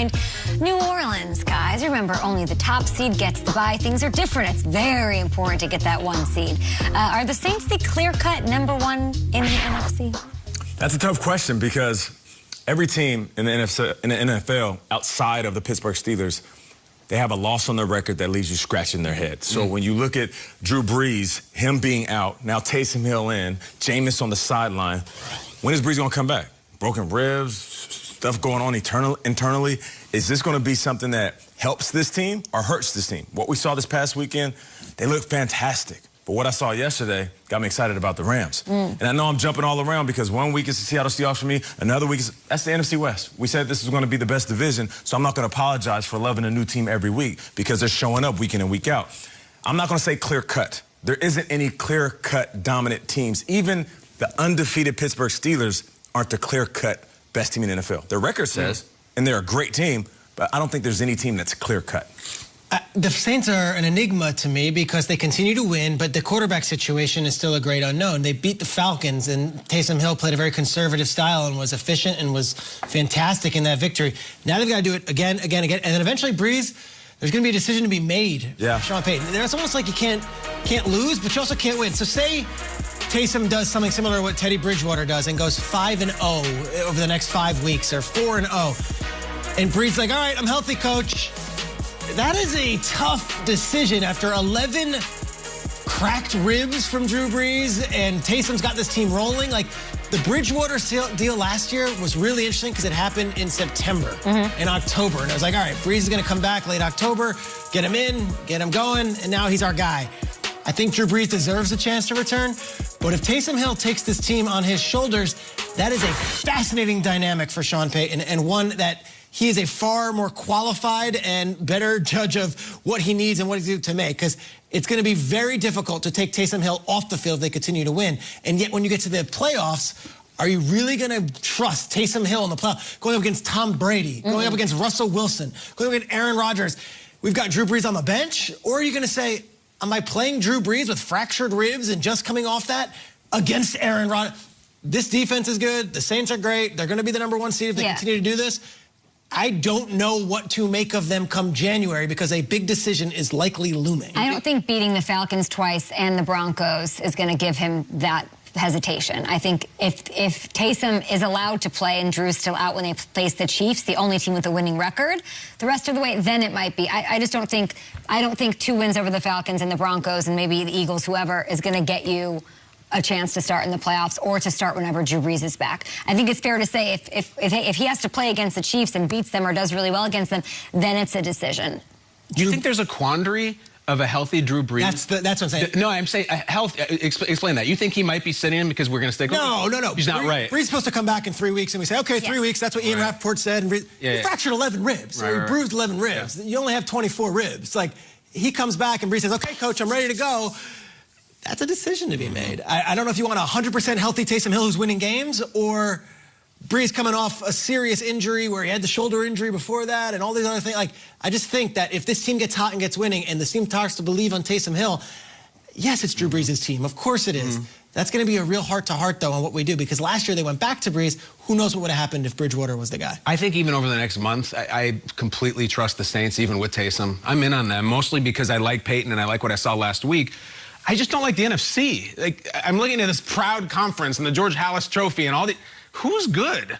behind New Orleans, guys. Remember, only the top seed gets the bye. Things are different. It's very important to get that 1 seed. Are the Saints the clear-cut #1 in the NFC? That's a tough question because every team in the NFL outside of the Pittsburgh Steelers, they have a loss on their record that leaves you scratching their head. So when you look at Drew Brees, him being out, now Taysom Hill in, Jameis on the sideline, when is Brees going to come back? Broken ribs, stuff going on internally. Is this going to be something that helps this team or hurts this team? What we saw this past weekend, they looked fantastic. But what I saw yesterday got me excited about the Rams. And I know I'm jumping all around because 1 week is the Seattle Seahawks for me. Another week is, that's the NFC West. We said this was going to be the best division, so I'm not going to apologize for loving a new team every week because they're showing up week in and week out. I'm not going to say clear-cut. There isn't any clear-cut dominant teams. Even the undefeated Pittsburgh Steelers aren't the clear-cut best team in the NFL. Their record says, and they're a great team, but I don't think there's any team that's clear-cut. The Saints are an enigma to me because they continue to win, but the quarterback situation is still a great unknown. They beat the Falcons, and Taysom Hill played a very conservative style and was efficient and was fantastic in that victory. Now they've got to do it again, and then eventually Brees, there's going to be a decision to be made. Yeah. Sean Payton. It's almost like you can't lose, but you also can't win. So say Taysom does something similar to what Teddy Bridgewater does and goes 5-0 over the next 5 weeks, or 4-0, and Brees like, all right, I'm healthy, coach. That is a tough decision after 11 cracked ribs from Drew Brees, and Taysom's got this team rolling. Like, the Bridgewater deal last year was really interesting because it happened in September, in October. And I was like, all right, Brees is going to come back late October, get him in, get him going, and now he's our guy. I think Drew Brees deserves a chance to return, but if Taysom Hill takes this team on his shoulders, that is a fascinating dynamic for Sean Payton, and one that he is a far more qualified and better judge of what he needs and what he needs to make, because it's going to be very difficult to take Taysom Hill off the field if they continue to win. And yet when you get to the playoffs, are you really going to trust Taysom Hill in the playoffs, going up against Tom Brady, going up against Russell Wilson, going up against Aaron Rodgers? We've got Drew Brees on the bench, or are you going to say, am I playing Drew Brees with fractured ribs and just coming off that against Aaron Rodgers? This defense is good. The Saints are great. They're going to be the #1 seed if they continue to do this. I don't know what to make of them come January because a big decision is likely looming. I don't think beating the Falcons twice and the Broncos is going to give him that hesitation. I think if Taysom is allowed to play and Drew's still out when they face the Chiefs, the only team with a winning record, the rest of the way, then it might be. I just don't think 2 wins over the Falcons and the Broncos and maybe the Eagles, whoever, is going to get you a chance to start in the playoffs or to start whenever Drew Brees is back. I think it's fair to say if he has to play against the Chiefs and beats them or does really well against them, then it's a decision. Do you think there's a quandary of a healthy Drew Brees? That's what I'm saying. No, I'm saying explain that. You think he might be sitting him because we're going to stay close? No. He's not right. Brees is supposed to come back in 3 weeks, and we say, okay, 3 weeks. That's what Ian Rappaport said. And he fractured 11 ribs. He bruised 11 ribs. You only have 24 ribs. Like, he comes back, and Brees says, okay, coach, I'm ready to go. That's a decision to be made. I don't know if you want a 100% healthy Taysom Hill who's winning games, or Brees coming off a serious injury where he had the shoulder injury before that and all these other things. Like, I just think that if this team gets hot and gets winning and the team starts to believe on Taysom Hill, yes, it's Drew Brees' team. Of course it is. That's going to be a real heart-to-heart, though, on what we do, because last year they went back to Brees. Who knows what would have happened if Bridgewater was the guy? I think even over the next month, I completely trust the Saints, even with Taysom. I'm in on them, mostly because I like Peyton and I like what I saw last week. I just don't like the NFC. Like, I'm looking at this proud conference and the George Halas Trophy and all the... Who's good?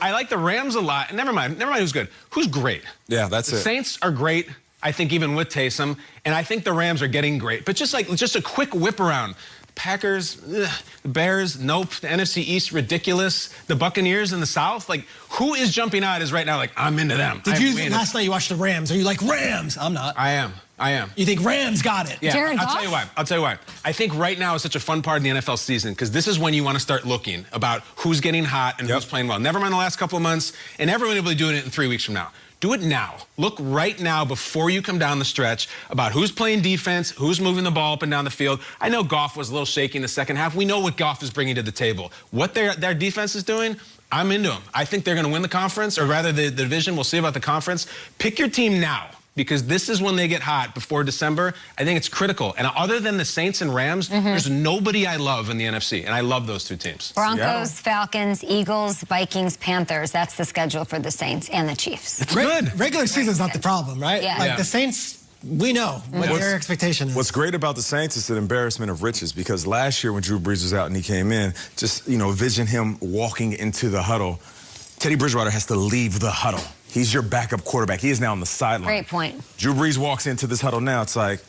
I like the Rams a lot. Never mind who's good. Who's great? Yeah, that's it. The Saints are great, I think, even with Taysom. And I think the Rams are getting great. But just a quick whip around. Packers, the Bears, nope. The NFC East, ridiculous. The Buccaneers in the South, like, who is jumping out is right now like, I'm into them. Last night you watched the Rams. Are you like, Rams? I'm not. I am. You think Rams got it? Yeah, I'll tell you why. I think right now is such a fun part of the NFL season because this is when you want to start looking about who's getting hot and who's playing well. Never mind the last couple of months, and everyone will be doing it in 3 weeks from now. Do it now. Look right now before you come down the stretch about who's playing defense, who's moving the ball up and down the field. I know Goff was a little shaky in the second half. We know what Goff is bringing to the table. What their defense is doing, I'm into them. I think they're going to win the conference, or rather the division. We'll see about the conference. Pick your team now. because this is when they get hot before December. I think it's critical. And other than the Saints and Rams, there's nobody I love in the NFC, and I love those two teams. Broncos, Falcons, Eagles, Vikings, Panthers. That's the schedule for the Saints and the Chiefs. It's good. Regular season's not the problem, right? Yeah. Like the Saints, we know what their expectation is. What's great about the Saints is an embarrassment of riches, because last year when Drew Brees was out and he came in, just, vision him walking into the huddle. Teddy Bridgewater has to leave the huddle. He's your backup quarterback. He is now on the sideline. Great point. Drew Brees walks into this huddle now. It's like,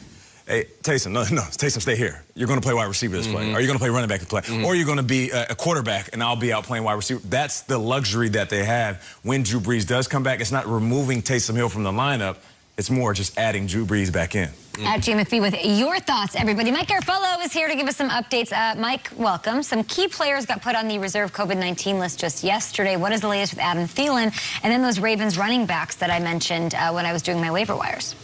hey, Taysom, no, Taysom, stay here. You're going to play wide receiver this play. Or you're going to play running back this play. Or you're going to be a quarterback, and I'll be out playing wide receiver. That's the luxury that they have when Drew Brees does come back. It's not removing Taysom Hill from the lineup. It's more just adding Drew Brees back in. At Jay McPhee with your thoughts, everybody. Mike Garofalo is here to give us some updates. Mike, welcome. Some key players got put on the reserve COVID-19 list just yesterday. What is the latest with Adam Thielen? And then those Ravens running backs that I mentioned when I was doing my waiver wires.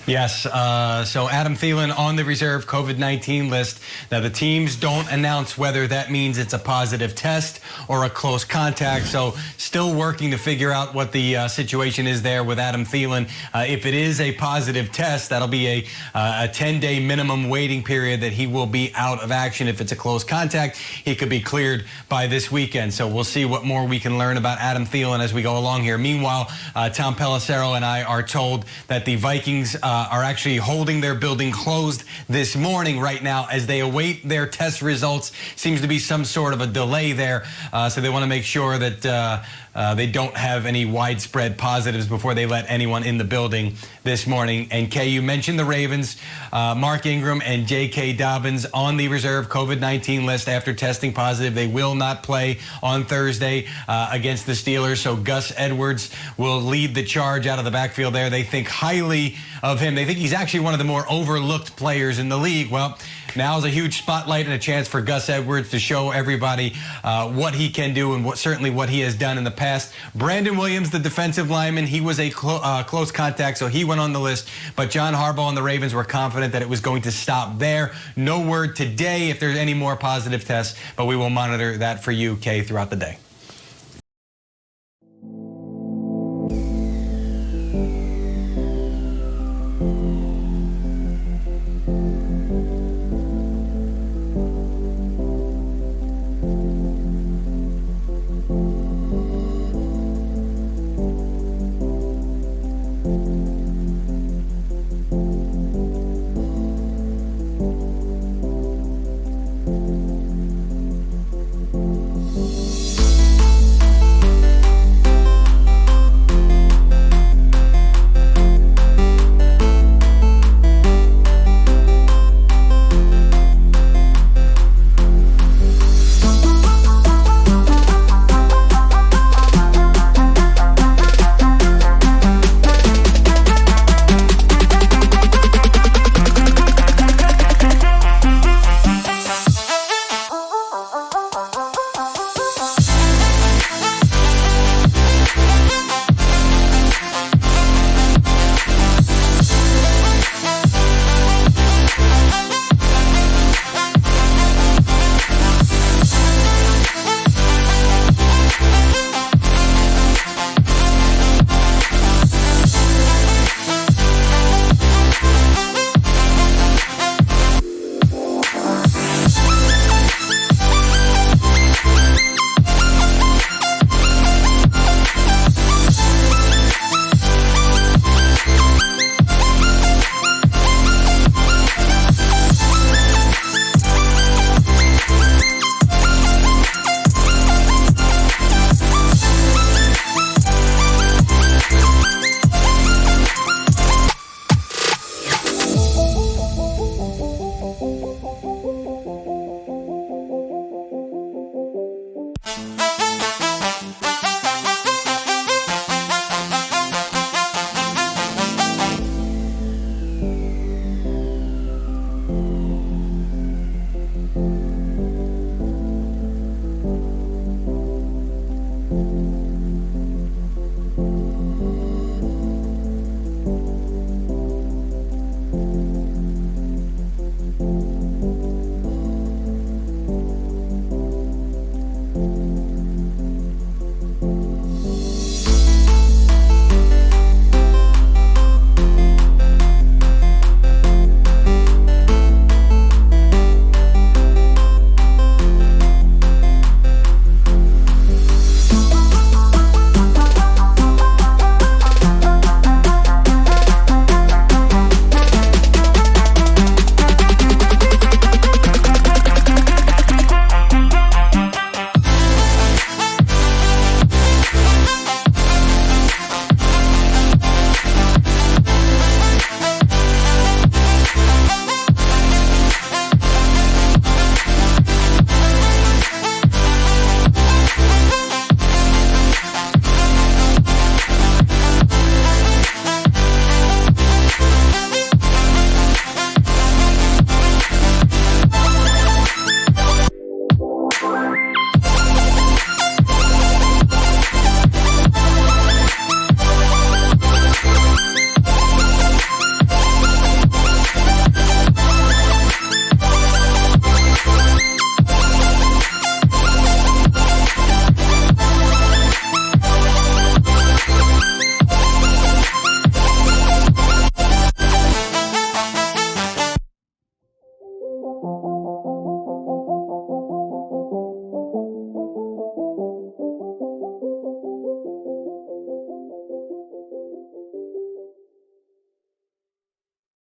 Yes, so Adam Thielen on the reserve COVID-19 list. Now, the teams don't announce whether that means it's a positive test or a close contact, so still working to figure out what the situation is there with Adam Thielen. If it is a positive test, that'll be a 10-day minimum waiting period that he will be out of action. If it's a close contact, he could be cleared by this weekend. So we'll see what more we can learn about Adam Thielen as we go along here. Meanwhile, Tom Pelissero and I are told that the Vikings are actually holding their building closed this morning right now as they await their test results. Seems to be some sort of a delay there, so they want to make sure that they don't have any widespread positives before they let anyone in the building this morning. And Kay, you mentioned the Ravens, Mark Ingram and J.K. Dobbins on the reserve COVID-19 list after testing positive. They will not play on Thursday against the Steelers, so Gus Edwards will lead the charge out of the backfield there. They think highly of him. They think he's actually one of the more overlooked players in the league. Well, now is a huge spotlight and a chance for Gus Edwards to show everybody what he can do and certainly what he has done in the past. Brandon Williams, the defensive lineman, he was a close contact, so he went on the list. But John Harbaugh and the Ravens were confident that it was going to stop there. No word today if there's any more positive tests, but we will monitor that for you, Kay, throughout the day.